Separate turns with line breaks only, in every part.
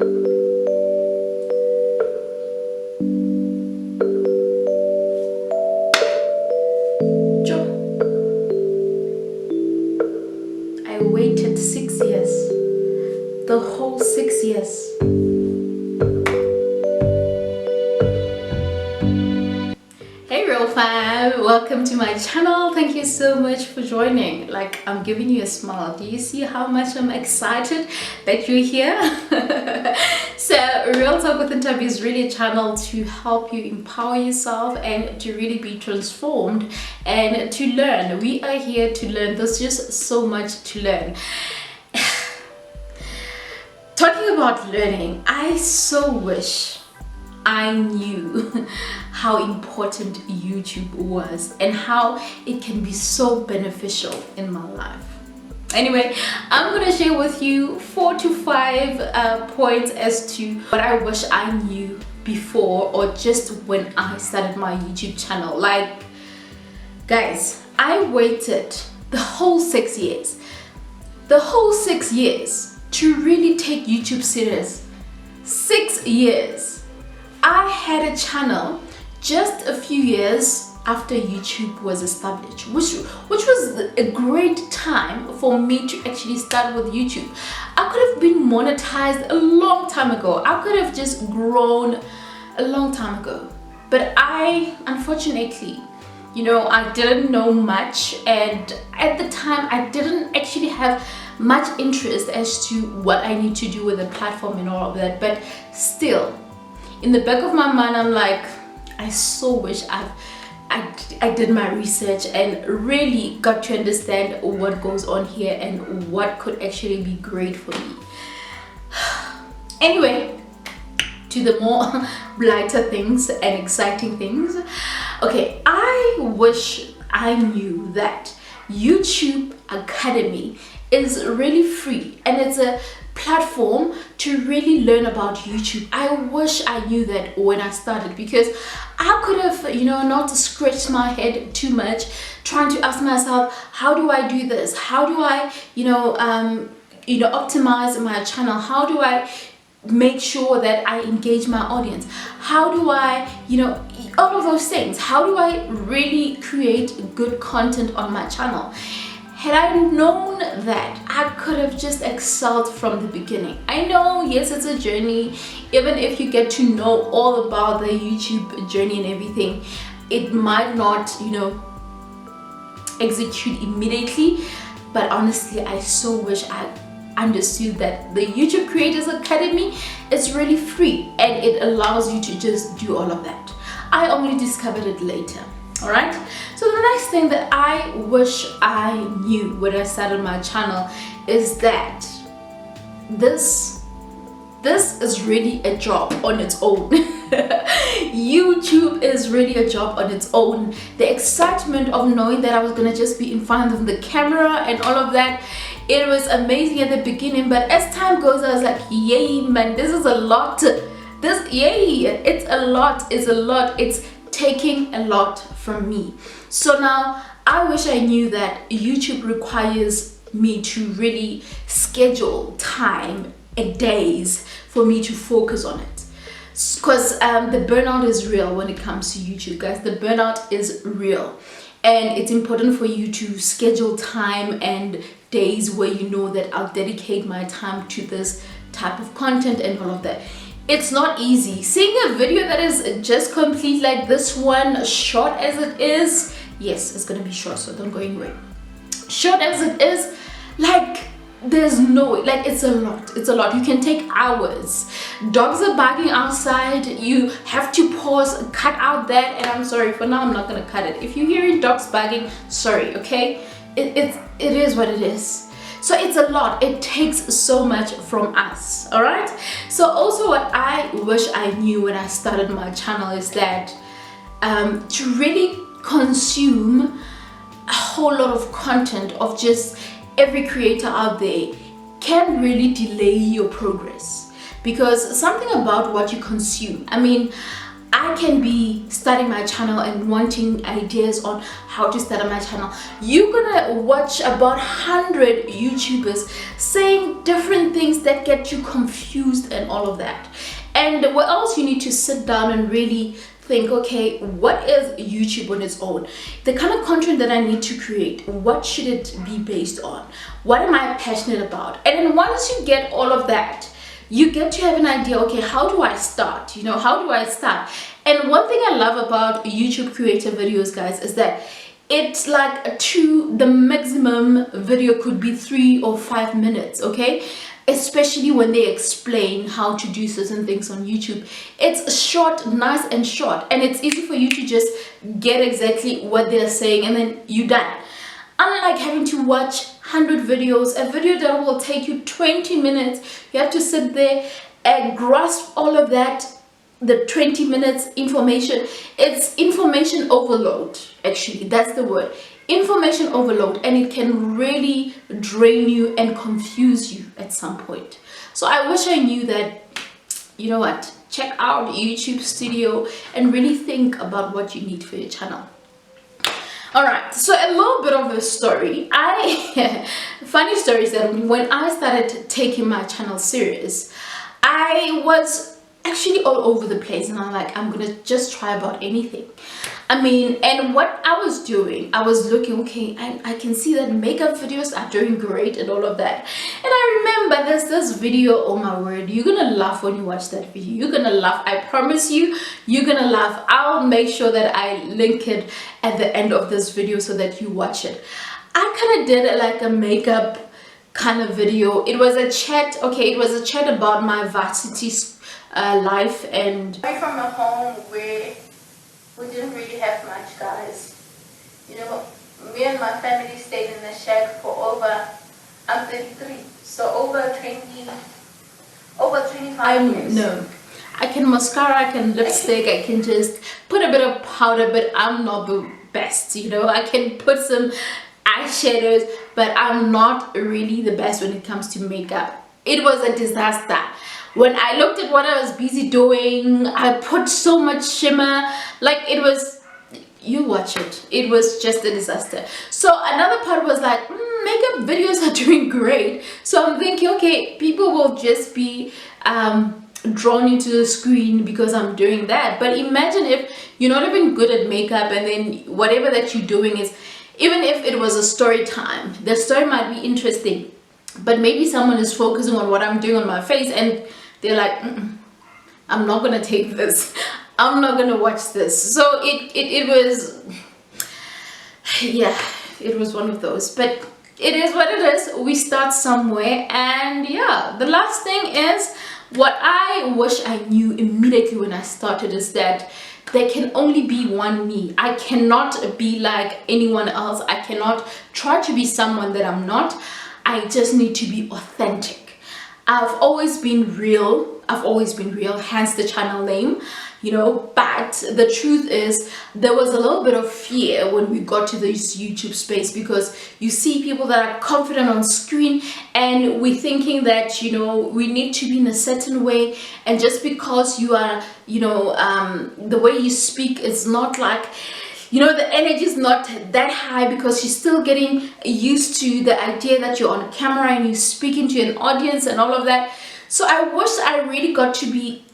I waited 6 years, the whole 6 years. Hey RealFam, welcome to my channel. Thank you so much for joining. Like, I'm giving you a smile. Do you see how much I'm excited that you're here? So Real Talk with Ntabi is really a channel to help you empower yourself and to really be transformed and to learn. We are here to learn. There's just so much to learn. Talking about learning, I so wish I knew how important YouTube was and how it can be so beneficial in my life. Anyway, I'm gonna share with you 4 to 5 points as to what I wish I knew before or just when I started my YouTube channel. Like, guys, I waited the whole 6 years. The whole 6 years to really take YouTube serious. 6 years. I had a channel just a few years after YouTube was established, which was a great time for me to actually start with YouTube. I could have been monetized a long time ago. I could have just grown a long time ago. But I, unfortunately, I didn't know much, and at the time I didn't actually have much interest as to what I need to do with the platform and all of that. But still, in the back of my mind, I'm like, I so wish I did my research and really got to understand what goes on here and what could actually be great for me. Anyway, to the more lighter things and exciting things. Okay, I wish I knew that YouTube Academy is really free and it's a platform to really learn about YouTube. I wish I knew that when I started, because I could have, not scratched my head too much trying to ask myself, how do I do this? How do I, optimize my channel? How do I make sure that I engage my audience? How do I, all of those things? How do I really create good content on my channel? Had I known that, I could have just excelled from the beginning. I know, yes, it's a journey. Even if you get to know all about the YouTube journey and everything, it might not, execute immediately. But honestly, I so wish I understood that the YouTube Creators Academy is really free and it allows you to just do all of that. I only discovered it later. Alright, so the next thing that I wish I knew when I started my channel is that this is really a job on its own. YouTube is really a job on its own. The excitement of knowing that I was gonna just be in front of the camera and all of that, it was amazing at the beginning, but as time goes, I was like, yay man, this is a lot. It's a lot. It's taking a lot from me. So now I wish I knew that YouTube requires me to really schedule time and days for me to focus on it, because the burnout is real when it comes to YouTube, guys. The burnout is real, and it's important for you to schedule time and days where you know that I'll dedicate my time to this type of content and all of that. It's not easy. Seeing a video that is just complete like this one, short as it is, yes, it's gonna be short, so don't go anywhere. Short as it is, like, there's no, like, it's a lot. You can take hours. Dogs are barking outside, you have to pause, cut out that, and I'm sorry, for now I'm not gonna cut it. If you're hearing dogs barking, sorry, okay? It is what it is. So it's a lot. It takes so much from us. All right, so also what I wish I knew when I started my channel is that to really consume a whole lot of content of just every creator out there can really delay your progress, because something about what you consume, I mean, I can be starting my channel and wanting ideas on how to start my channel. You're gonna watch about 100 YouTubers saying different things that get you confused and all of that. And what else, you need to sit down and really think, okay, what is YouTube on its own? The kind of content that I need to create, what should it be based on? What am I passionate about? And then once you get all of that, you get to have an idea, okay, how do I start? You know, how do I start? And one thing I love about YouTube creator videos, guys, is that it's like the maximum video could be 3 or 5 minutes, okay? Especially when they explain how to do certain things on YouTube. It's short, nice and short, and it's easy for you to just get exactly what they're saying and then you're done. Unlike having to watch 100 videos, a video that will take you 20 minutes, you have to sit there and grasp all of that, the 20 minutes information. It's information overload, actually, that's the word. Information overload, and it can really drain you and confuse you at some point. So I wish I knew that, you know what, check out YouTube Studio and really think about what you need for your channel. Alright, so a little bit of a story. Funny story is that when I started taking my channel serious, I was actually all over the place, and I'm like, I'm gonna just try about anything. I mean, and what I was doing, I was looking, okay, I can see that makeup videos are doing great and all of that. And I remember there's this video, oh my word, you're gonna laugh when you watch that video. You're gonna laugh, I promise you, you're gonna laugh. I'll make sure that I link it at the end of this video so that you watch it. I kind of did like a makeup kind of video. It was a chat, okay, it was a chat about my varsity life, and from a home where we didn't really have much, guys. You know, me and my family stayed in the shack for over, I'm 33, so over 25 years. No, I can mascara, I can lipstick, I can just put a bit of powder, but I'm not the best, you know. I can put some eyeshadows, but I'm not really the best when it comes to makeup. It was a disaster. When I looked at what I was busy doing, I put so much shimmer, like it was, you watch it, it was just a disaster. So another part was like, makeup videos are doing great. So I'm thinking, okay, people will just be drawn into the screen because I'm doing that. But imagine if you're not even good at makeup, and then whatever that you're doing is, even if it was a story time, the story might be interesting, but maybe someone is focusing on what I'm doing on my face and they're like, I'm not gonna take this, I'm not gonna watch this. So it was, yeah, it was one of those, but it is what it is. We start somewhere. And yeah, the last thing is, what I wish I knew immediately when I started is that there can only be one me. I cannot be like anyone else. I cannot try to be someone that I'm not. I just need to be authentic. I've always been real, hence the channel name, you know. But the truth is, there was a little bit of fear when we got to this YouTube space, because you see people that are confident on screen, and we're thinking that, you know, we need to be in a certain way, and just because you are, you know, the way you speak is not like, you know, the energy is not that high, because you're still getting used to the idea that you're on camera and you're speaking to an audience and all of that. So I wish I really got to be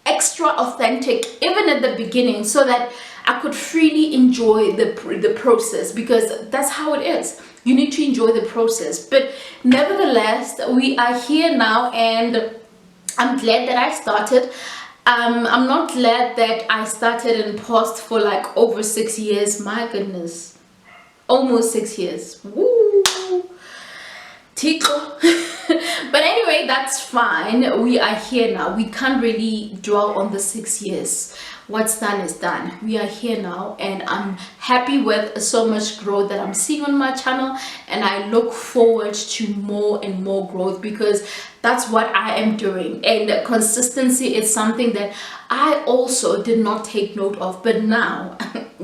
extra authentic even at the beginning, so that I could freely enjoy the process, because that's how it is. You need to enjoy the process. But nevertheless, we are here now, and I'm glad that I started. I'm not glad that I started and paused for like over 6 years. My goodness, almost 6 years. Woo, tickle. But anyway, that's fine. We are here now. We can't really dwell on the 6 years. What's done is done. We are here now, and I'm happy with so much growth that I'm seeing on my channel, and I look forward to more and more growth, because that's what I am doing. And consistency is something that I also did not take note of, but now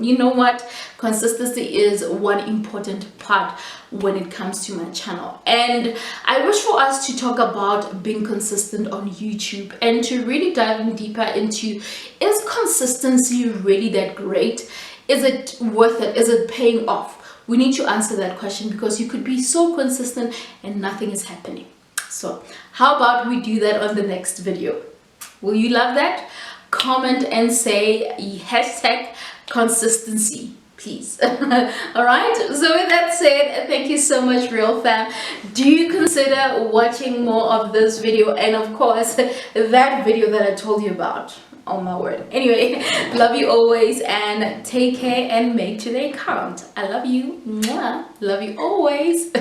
you know what, consistency is one important part when it comes to my channel. And I wish for us to talk about being consistent on YouTube and to really dive in deeper into, is consistency really that great? Is it worth it? Is it paying off? We need to answer that question, because you could be so consistent and nothing is happening. So how about we do that on the next video? Will you love that? Comment and say hashtag consistency, please. All right, so with that said, thank you so much, real fam. Do you consider watching more of this video, and of course that video that I told you about? Oh my word. Anyway, love you always, and take care and make today count. I love you. Mwah. Love you always.